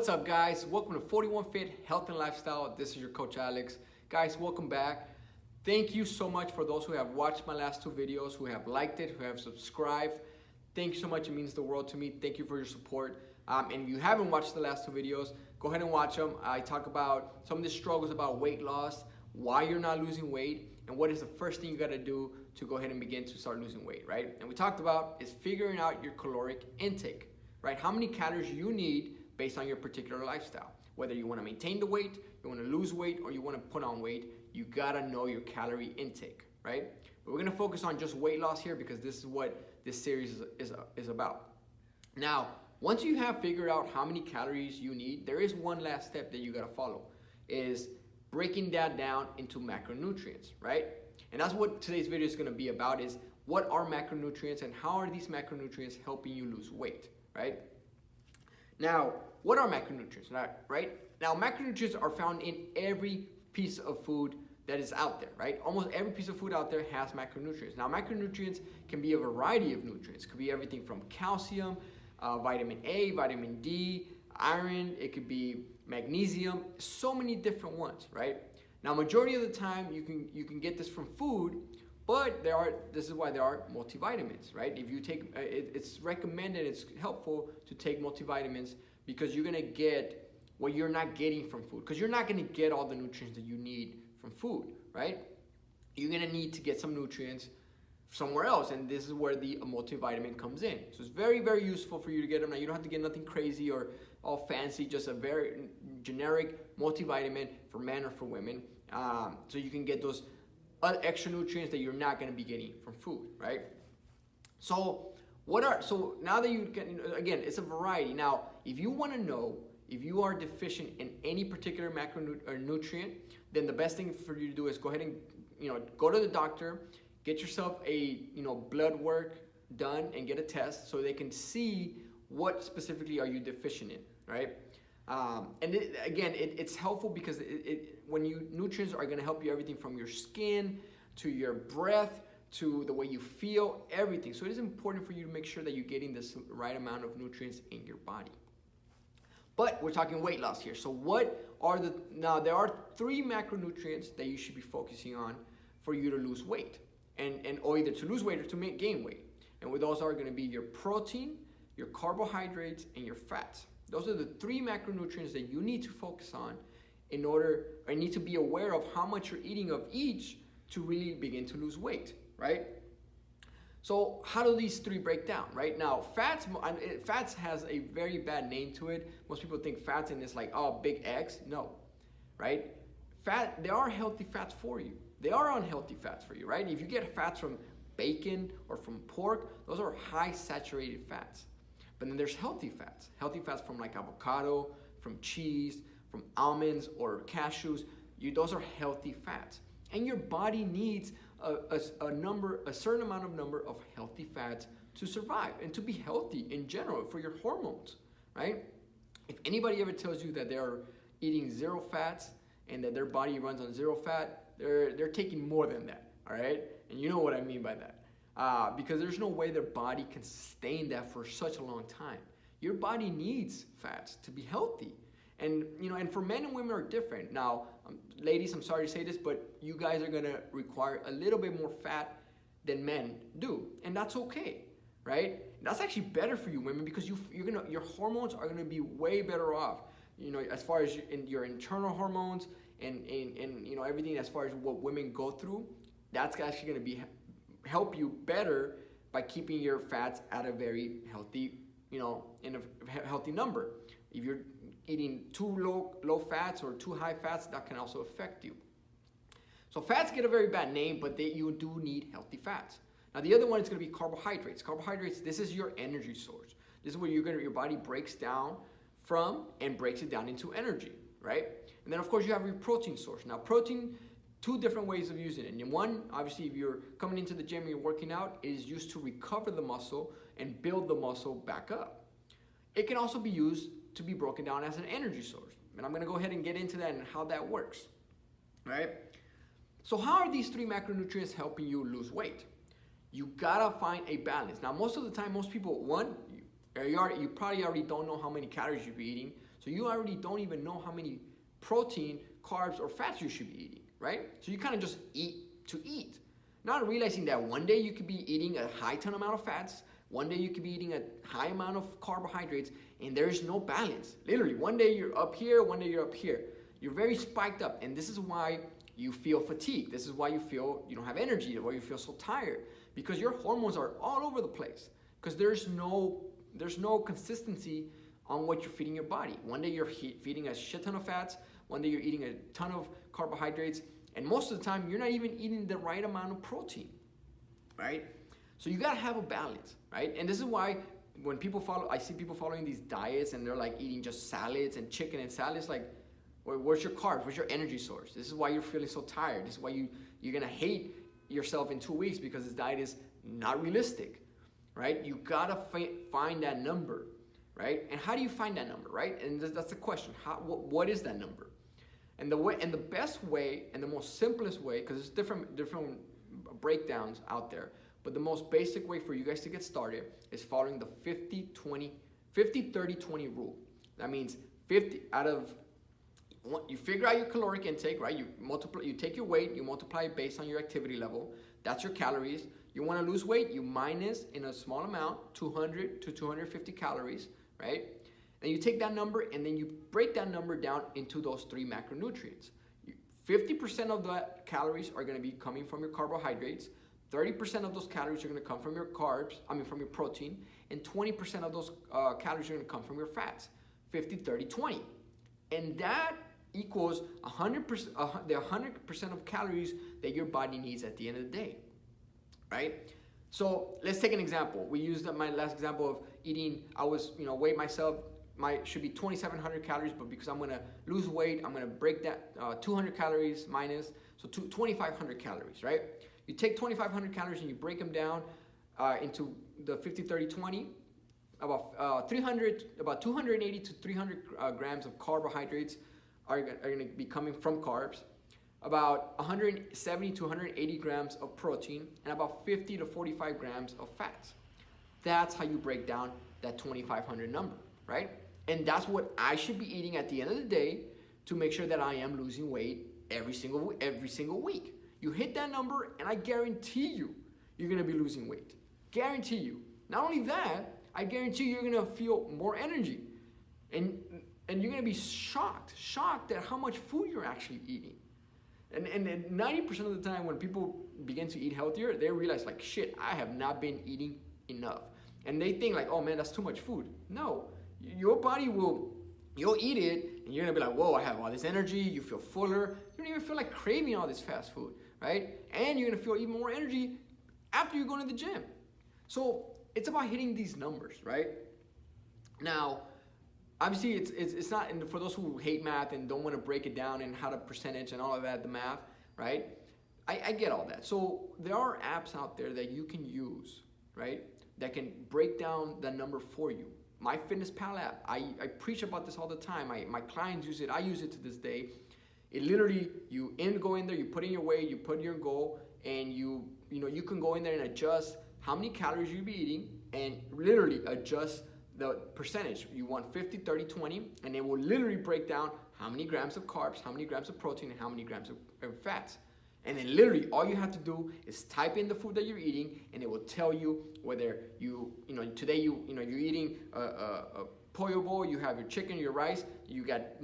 What's up, guys? Welcome to 41 Fit Health and Lifestyle. This is your coach Alex. Guys, welcome back. Thank you so much for those who have watched my last two videos, who have liked it, who have subscribed. Thank you so much. It means the world to me. Thank you for your support. And if you haven't watched the last two videos, go ahead and watch them. I talk about some of the struggles about weight loss, why you're not losing weight, and what is the first thing you got to do to go ahead and begin to start losing weight, right? And we talked about is figuring out your caloric intake, right? How many calories you need based on your particular lifestyle. Whether you want to maintain the weight, you want to lose weight, or you want to put on weight, you got to know your calorie intake, right? But we're going to focus on just weight loss here because this is what this series is about. Now, once you have figured out how many calories you need, there is one last step that you got to follow, is breaking that down into macronutrients, right? And that's what today's video is going to be about, is what are macronutrients and how are these macronutrients helping you lose weight, right? Now, what are macronutrients, right? Now, macronutrients are found in every piece of food that is out there, right? Almost every piece of food out there has macronutrients. Now, macronutrients can be a variety of nutrients. It could be everything from calcium, vitamin A, vitamin D, iron. It could be magnesium, so many different ones, right? Now, majority of the time, you can get this from food, but this is why there are multivitamins, right? If you take, it's recommended, it's helpful to take multivitamins because you're gonna get what you're not getting from food, because you're not gonna get all the nutrients that you need from food, right? You're gonna need to get some nutrients somewhere else, and this is where the multivitamin comes in. So it's very, very useful for you to get them. Now, you don't have to get nothing crazy or all fancy, just a very generic multivitamin for men or for women. So you can get those extra nutrients that you're not going to be getting from food, right? So now that you can, again, it's a variety. Now, if you want to know if you are deficient in any particular macronutrient, then the best thing for you to do is go ahead and go to the doctor, get yourself a blood work done, and get a test so they can see what specifically are you deficient in, right? It's helpful because nutrients are going to help you everything from your skin to your breath to the way you feel, everything. So it is important for you to make sure that you're getting this right amount of nutrients in your body. But we're talking weight loss here. So now there are 3 macronutrients that you should be focusing on for you to lose weight, or either to lose weight or to gain weight. And those are going to be your protein, your carbohydrates, and your fats. Those are the 3 macronutrients that you need to focus on need to be aware of how much you're eating of each to really begin to lose weight, right? So how do these 3 break down, right? Now, fats has a very bad name to it. Most people think fats and it's like, oh, big X. No, right? There are healthy fats for you. There are unhealthy fats for you, right? If you get fats from bacon or from pork, those are high saturated fats. But then there's healthy fats from like avocado, from cheese, from almonds or cashews. Those are healthy fats. And your body needs a certain amount of healthy fats to survive and to be healthy in general for your hormones, right? If anybody ever tells you that they're eating 0 fats and that their body runs on 0 fat, they're taking more than that, all right? And you know what I mean by that. Because there's no way their body can sustain that for such a long time. Your body needs fats to be healthy. And for men and women are different. Now, ladies, I'm sorry to say this, but you guys are gonna require a little bit more fat than men do. And that's okay, right? That's actually better for you women because your hormones are gonna be way better off. As far as your internal hormones and everything as far as what women go through, that's actually gonna help you better by keeping your fats at a very healthy, in a healthy number. If you're eating too low fats or too high fats, that can also affect you. So fats get a very bad name, but you do need healthy fats. Now the other one is going to be carbohydrates. Carbohydrates, this is your energy source. This is where your body breaks down from and breaks it down into energy, right? And then of course you have your protein source. Now protein, 2 different ways of using it. And one, obviously, if you're coming into the gym and you're working out, it is used to recover the muscle and build the muscle back up. It can also be used to be broken down as an energy source. And I'm going to go ahead and get into that and how that works, right? So how are these 3 macronutrients helping you lose weight? You gotta find a balance. Now, most of the time, most people, you probably already don't know how many calories you're eating, So you already don't even know how many protein, carbs, or fats you should be eating, right? So you kind of just eat to eat, not realizing that one day you could be eating a high ton amount of fats, one day you could be eating a high amount of carbohydrates, and there's no balance. Literally, one day you're up here, one day you're up here. You're very spiked up, and this is why you feel fatigued. This is why you feel you don't have energy, why you feel so tired, because your hormones are all over the place, because there's no consistency on what you're feeding your body. One day you're feeding a shit ton of fats, one day you're eating a ton of carbohydrates, and most of the time you're not even eating the right amount of protein, right? So you gotta have a balance, right? And this is why when I see people following these diets and they're like eating just salads and chicken and salads, like, where's your carbs? Where's your energy source? This is why you're feeling so tired. This is why you're gonna hate yourself in 2 weeks, because this diet is not realistic, right? You gotta find that number, right? And how do you find that number, right? And that's the question. What is that number? And the best way and the most simplest way, because there's different breakdowns out there, but the most basic way for you guys to get started is following the 50-30-20 rule. That means 50 out of, you figure out your caloric intake, right? You take your weight, you multiply it based on your activity level. That's your calories. You want to lose weight, you minus in a small amount 200 to 250 calories, right? And you take that number and then you break that number down into those 3 macronutrients. 50% of the calories are going to be coming from your carbohydrates. 30% of those calories are going to come from your from your protein, and 20% of those calories are going to come from your fats. 50-30-20. And that equals 100%, the 100% of calories that your body needs at the end of the day, right? So let's take an example. We used my last example of eating. I was, weighed myself. Should be 2,700 calories, but because I'm gonna lose weight, I'm gonna break that 200 calories minus, so 2,500 calories, right? You take 2,500 calories and you break them down into the 50-30-20. About 280 to 300 grams of carbohydrates are going to be coming from carbs, about 170 to 180 grams of protein, and about 50 to 45 grams of fats. That's how you break down that 2,500 number, right? And that's what I should be eating at the end of the day to make sure that I am losing weight every single week. You hit that number, and I guarantee you're going to be losing weight. Guarantee you. Not only that, I guarantee you're gonna feel more energy, and you're gonna be shocked at how much food you're actually eating. And 90% of the time when people begin to eat healthier, they realize like, shit, I have not been eating enough. And they think like, oh man, that's too much food. No, your body you'll eat it, and you're gonna be like, whoa, I have all this energy. You feel fuller. You don't even feel like craving all this fast food, right? And you're gonna feel even more energy after you go to the gym. So it's about hitting these numbers, right? Now, obviously, it's not, and for those who hate math and don't want to break it down and how to percentage and all of that, the math, right? I get all that. So there are apps out there that you can use, right, that can break down the number for you. MyFitnessPal app, I preach about this all the time. My clients use it. I use it to this day. It literally, you go in there, you put in your weight, you put your goal, and you can go in there and adjust how many calories you'll be eating, and literally adjust the percentage. You want 50-30-20, and it will literally break down how many grams of carbs, how many grams of protein, and how many grams of fats. And then literally all you have to do is type in the food that you're eating, and it will tell you whether today you're eating a pollo bowl, you have your chicken, your rice, you got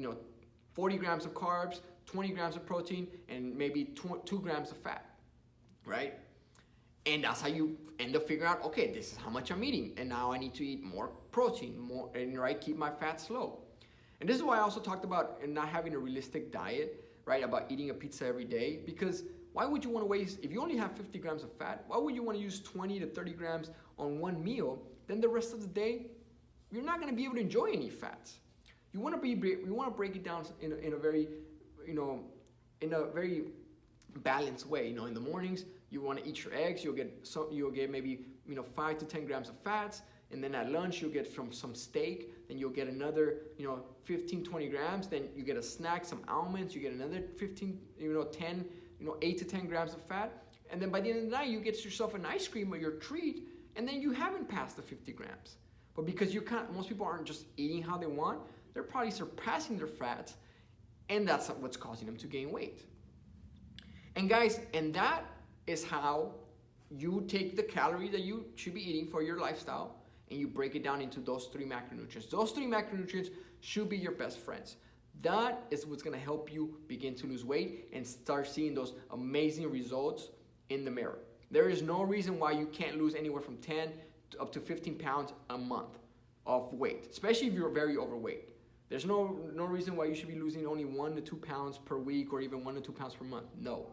40 grams of carbs, 20 grams of protein, and maybe 2 grams of fat, right? And that's how you end up figuring out, okay, this is how much I'm eating, and now I need to eat more protein, keep my fats low. And this is why I also talked about not having a realistic diet, right, about eating a pizza every day, because why would you want to waste, if you only have 50 grams of fat, why would you want to use 20 to 30 grams on one meal? Then the rest of the day, you're not going to be able to enjoy any fats. We want to break it down in a very balanced way. In the mornings, you want to eat your eggs. You'll get maybe 5 to 10 grams of fats, and then at lunch you'll get from some steak. Then you'll get another 15, 20 grams. Then you get a snack, some almonds. You get another 15, 8 to 10 grams of fat. And then by the end of the night, you get yourself an ice cream or your treat, and then you haven't passed the 50 grams. But because most people aren't just eating how they want, they're probably surpassing their fats, and that's what's causing them to gain weight. And guys, and that is how you take the calories that you should be eating for your lifestyle and you break it down into those 3 macronutrients. Those 3 macronutrients should be your best friends. That is what's gonna help you begin to lose weight and start seeing those amazing results in the mirror. There is no reason why you can't lose anywhere from 10 to up to 15 pounds a month of weight, especially if you're very overweight. There's no reason why you should be losing only 1 to 2 pounds per week or even 1 to 2 pounds per month. No.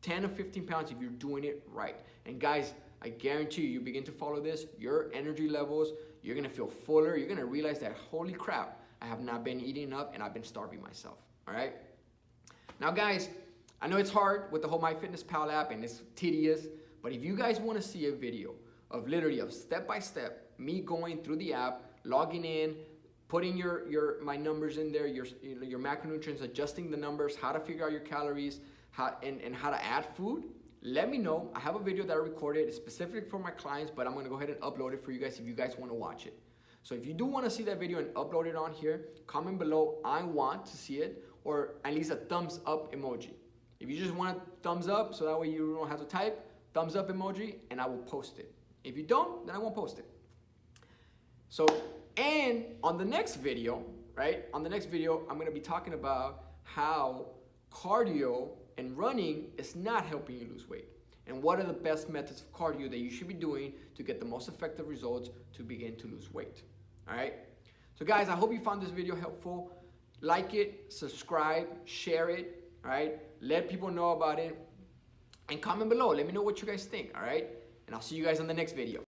10 to 15 pounds if you're doing it right. And guys, I guarantee you begin to follow this, your energy levels, you're gonna feel fuller. You're gonna realize that, holy crap, I have not been eating enough and I've been starving myself, all right? Now guys, I know it's hard with the whole MyFitnessPal app and it's tedious, but if you guys wanna see a video of literally of step-by-step, me going through the app, logging in, putting my numbers in there, your macronutrients, adjusting the numbers, how to figure out your calories, and how to add food, let me know. I have a video that I recorded specifically for my clients, but I'm gonna go ahead and upload it for you guys if you guys wanna watch it. So if you do wanna see that video and upload it on here, comment below, I want to see it, or at least a thumbs up emoji. If you just want a thumbs up, so that way you don't have to type, thumbs up emoji, and I will post it. If you don't, then I won't post it. So, and on the next video, right? On the next video, I'm gonna be talking about how cardio and running is not helping you lose weight. And what are the best methods of cardio that you should be doing to get the most effective results to begin to lose weight. All right? So guys, I hope you found this video helpful. Like it, subscribe, share it, all right? Let people know about it. And comment below. Let me know what you guys think, all right? And I'll see you guys on the next video.